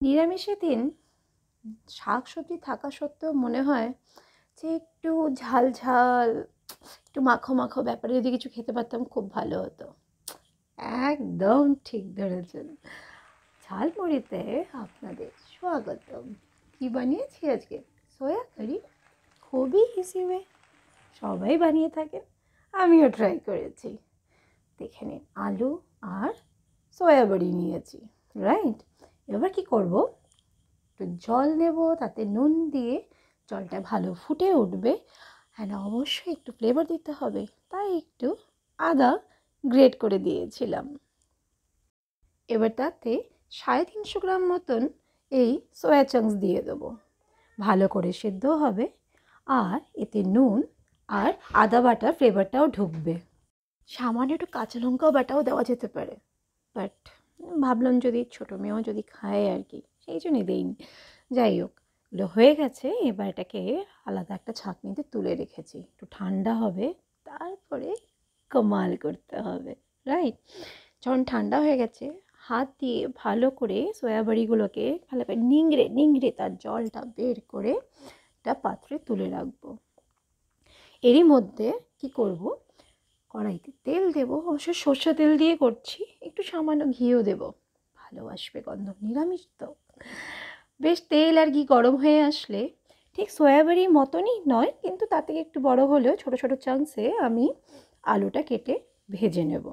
নিরামিষের দিন শাক সবজি থাকা সত্ত্বেও মনে হয় যে একটু ঝাল ঝাল, একটু মাখো মাখো ব্যাপারে যদি কিছু খেতে পারতাম খুব ভালো হতো। একদম ঠিক ধরেছেন। ঝালমুড়িতে আপনাদের স্বাগতম। কি বানিয়েছি আজকে? সোয়া কারি। খুবই ইজি ওয়ে, সবাই বানিয়ে থাকেন, আমিও ট্রাই করেছি। দেখে নিন, আলু আর সয়া বড়ি নিয়েছি, রাইট? এবার কি করব, একটু জল নেব, তাতে নুন দিয়ে জলটা ভালো ফুটে উঠবে। হ্যাঁ, অবশ্যই একটু ফ্লেভার দিতে হবে, তাই একটু আদা গ্রেট করে দিয়েছিলাম। এবার তাতে 350 গ্রাম মতন এই সয়া চাংস দিয়ে দেবো, ভালো করে সেদ্ধ হবে, আর এতে নুন আর আদা বাটার ফ্লেভারটাও ঢুকবে। সামান্য একটু কাঁচা লঙ্কাও বাটাও দেওয়া যেতে পারে, বাট ভাবলাম যদি ছোটো মেয়েও যদি খায় আর কি, সেই জন্যই দেইনি। যাই হোক, এগুলো হয়ে গেছে। এবার এটাকে আলাদা একটা ছাঁকনিতে তুলে রেখেছি, একটু ঠান্ডা হবে, তারপরে কামাল করতে হবে, রাইট? যখন ঠান্ডা হয়ে গেছে, হাত দিয়ে ভালো করে সয়াবড়িগুলোকে ভালো করে নিংড়ে নিংড়ে তার জলটা বের করে একটা পাত্রে তুলে রাখবো। এরই মধ্যে কি করব, কড়াইতে তেল দেবো, অবশ্য সর্ষে তেল দিয়ে করছি, একটু সামান্য ঘিও দেবো, ভালো আসবে গন্ধ, নিরামিষ তো। বেশ তেল আর ঘি গরম হয়ে আসলে, ঠিক সয়াবড়ির মতনই নয় কিন্তু তার থেকে একটু বড় হলেও ছোট ছোট চাংসে আমি আলুটা কেটে ভেজে নেব।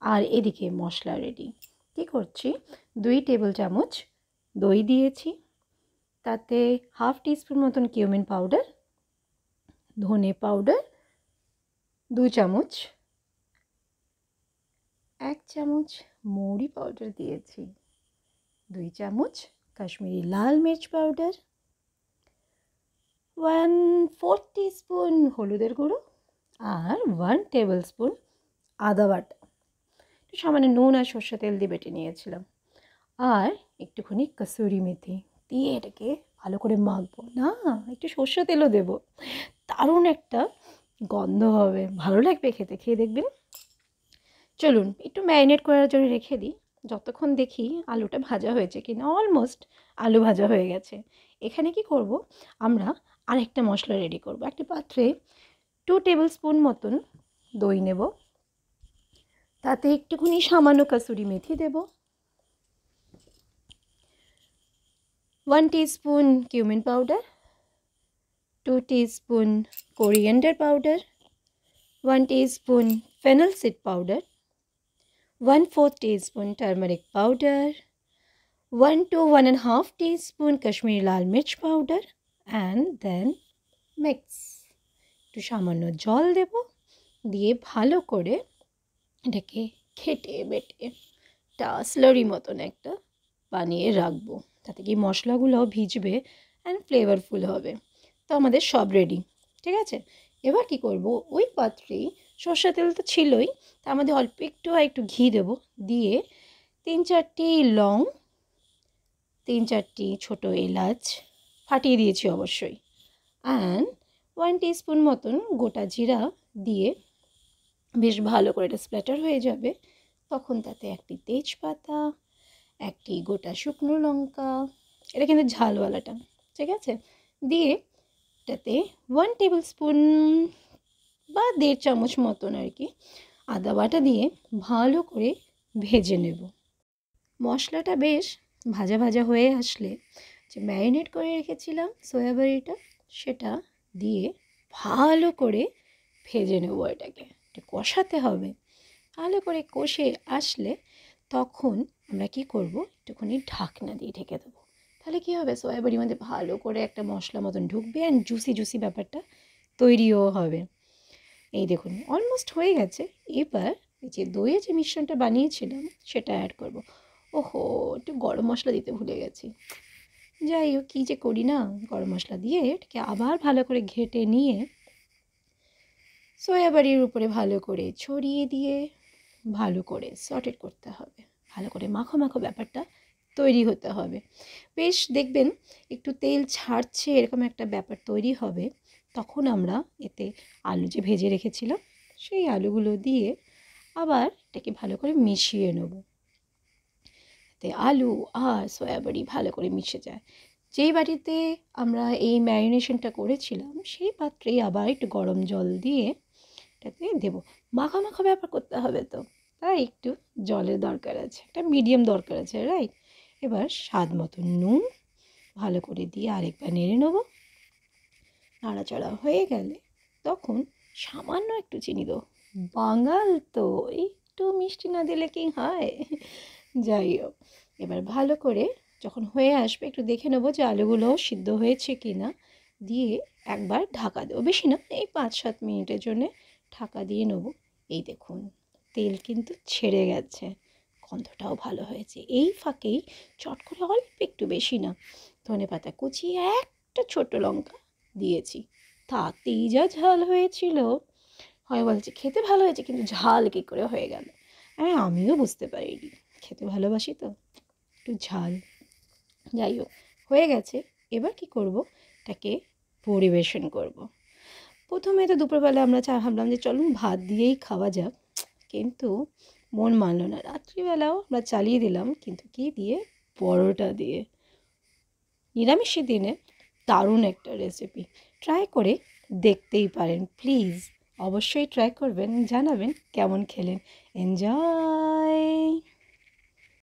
আর এদিকে মশলা রেডি। কী করছি, 2 টেবিল চামচ দই দিয়েছি, তাতে 1/2 টিস্পুন মতন কিউমিন পাউডার, ধনে পাউডার 2 চামচ, 1 চামচ মৌরি পাউডার দিয়েছি, 2 চামচ কাশ্মীরি লাল মির্চ পাউডার, 1/4 টিস্পুন হলুদের গুঁড়ো, আর 1 টেবিল স্পুন আদা বাটা। একটু সামান্য নুন আর সর্ষে তেল দিয়ে বেটে নিয়েছিলাম, আর একটুখানি কসুরি মেথি দিয়ে এটাকে ভালো করে মাখবো। না, একটু সর্ষে তেলও দেবো, দারুণ একটা গন্ধ হবে, ভালো লাগবে খেতে, খেয়ে দেখবেন। চলুন একটু ম্যারিনেট করার জন্য রেখে দিই, যতক্ষণ দেখি আলুটা ভাজা হয়েছে কিনা। অলমোস্ট আলু ভাজা হয়ে গেছে। এখানে কি করব, আমরা আরেকটা মশলা রেডি করব। একটা পাত্রে 2 টেবিল স্পুন মতন দই নেব, তাতে একটুখানি সামান্য কসুরি মেথি দেব, 1 teaspoon cumin powder, 2 teaspoon coriander powder, 1 teaspoon fennel seed powder, 1/4 teaspoon turmeric powder, 1 to 1.5 teaspoon Kashmiri Lal Mirch powder, and then mix. একটু সামান্য জল দেব, দিয়ে ভালো করে এটাকে ঘেটে বেটে একটা স্লারি মতন একটা বানিয়ে রাখবো, তাতে কি মশলাগুলোও ভিজবে অ্যান্ড ফ্লেভারফুল হবে। তো আমাদের সব রেডি, ঠিক আছে। এবার কি করব, ওই পাত্রেই সর্ষে তেল তো ছিলই, তার মধ্যে অল্প একটু আর একটু ঘি দেবো, দিয়ে 3-4টি লং, 3-4টি ছোটো এলাচ ফাটিয়ে দিয়েছি অবশ্যই, অ্যান্ড 1 টিস্পুন মতন গোটা জিরা দিয়ে বেশ ভালো করে এটা স্প্ল্যাটার হয়ে যাবে। তখন তাতে একটি তেজপাতা, একটি গোটা শুকনো লঙ্কা, এটা কিন্তু ঝালওয়ালাটা, ঠিক আছে, দিয়ে এটাতে 1 টেবিল স্পুন বা 1.5 চামচ মতন আর কি আদা বাটা দিয়ে ভালো করে ভেজে নেব। মশলাটা বেশ ভাজা ভাজা হয়ে আসলে যে ম্যারিনেট করে রেখেছিলাম সয়াবড়িটা, সেটা দিয়ে ভালো করে ভেজে নেব। এটাকে একটু কষাতে হবে, ভালো করে কষে আসলে তখন আমরা কি করব, একটুখানি ঢাকনা দিয়ে ঢেকে দেবো। তাহলে কী হবে, সয়াবড়ির মধ্যে ভালো করে একটা মশলা মতন ঢুকবে অ্যান্ড জুসি জুসি ব্যাপারটা তৈরিও হবে। এই দেখুন অলমোস্ট হয়ে গেছে। এবার এই যে দইয়ে যে মিশ্রণটা বানিয়েছিলাম সেটা অ্যাড করব। ওহো, একটু গরম মশলা দিতে ভুলে গেছি। যাই হোক, কী যে করি না, গরম মশলা দিয়ে এটাকে আবার ভালো করে ঘেটে নিয়ে সয়াবড়ির উপরে ভালো করে ছড়িয়ে দিয়ে ভালো করে সটেট করতে হবে, ভালো করে মাখো মাখো ব্যাপারটা তৈরি হতে হবে। বেশ দেখবেন একটু তেল ছাড়ছে, এরকম একটা ব্যাপার তৈরি হবে, তখন আমরা এতে আলু যে ভেজে রেখেছিলাম সেই আলুগুলো দিয়ে আবার এটাকে ভালো করে মিশিয়ে নেব। যাতে আলু আর সয়াবড়ি ভালো করে মিশে যায়। যেই বাটিতে আমরা এই ম্যারিনেশনটা করেছিলাম সেই পাত্রেই আবার একটু গরম জল দিয়ে এটাকে দেবো। মাখা মাখা ব্যাপার করতে হবে তো, তাই একটু জলের দরকার আছে, একটা মিডিয়াম দরকার আছে, রাইট? এবার স্বাদ মতো নুন ভালো করে দিয়ে আরেকবার নেড়ে নেবো। নাড়াচাড়া হয়ে গেলে তখন সামান্য একটু চিনি দেবো। বাঙাল তো একটু মিষ্টি না দিলে কি হয়? যাই হোক, এবার ভালো করে যখন হয়ে আসবে একটু দেখে নেবো যে আলুগুলো সিদ্ধ হয়েছে কি না, দিয়ে একবার ঢাকা দেবো, বেশি না, এই 5-7 মিনিটের জন্যে ঢাকা দিয়ে নেবো। এই দেখুন তেল কিন্তু ছেড়ে গেছে, গন্ধটাও ভালো হয়েছে। এই ফাঁকেই চট করে অল্প একটু, বেশি না, ধনেপাতা কুচি, একটা ছোট লঙ্কা দিয়েছি। তাতেই যা ঝাল হয়েছিল, হয় বলছে খেতে ভালো হয়েছে কিন্তু ঝাল কী করে হয়ে গেল। আমিও বুঝতে পারিনি, খেতে ভালোবাসি তো একটু ঝাল। যাই হোক, হয়ে গেছে। এবার কি করব, এটাকে পরিবেশন করব। প্রথমে তো দুপুরবেলা আমরা ভাবলাম যে চলুন ভাত দিয়েই খাওয়া যাক, কিন্তু মন মানলো না। রাত্রিবেলাও আমরা চালিয়ে দিলাম, কিন্তু কি দিয়ে? পরোটা দিয়ে। নিরামিষের দিনে দারুণ একটা রেসিপি, ট্রাই করে দেখতেই পারেন প্লিজ। অবশ্যই ট্রাই করবেন, জানাবেন কেমন খেলেন। এনজয়।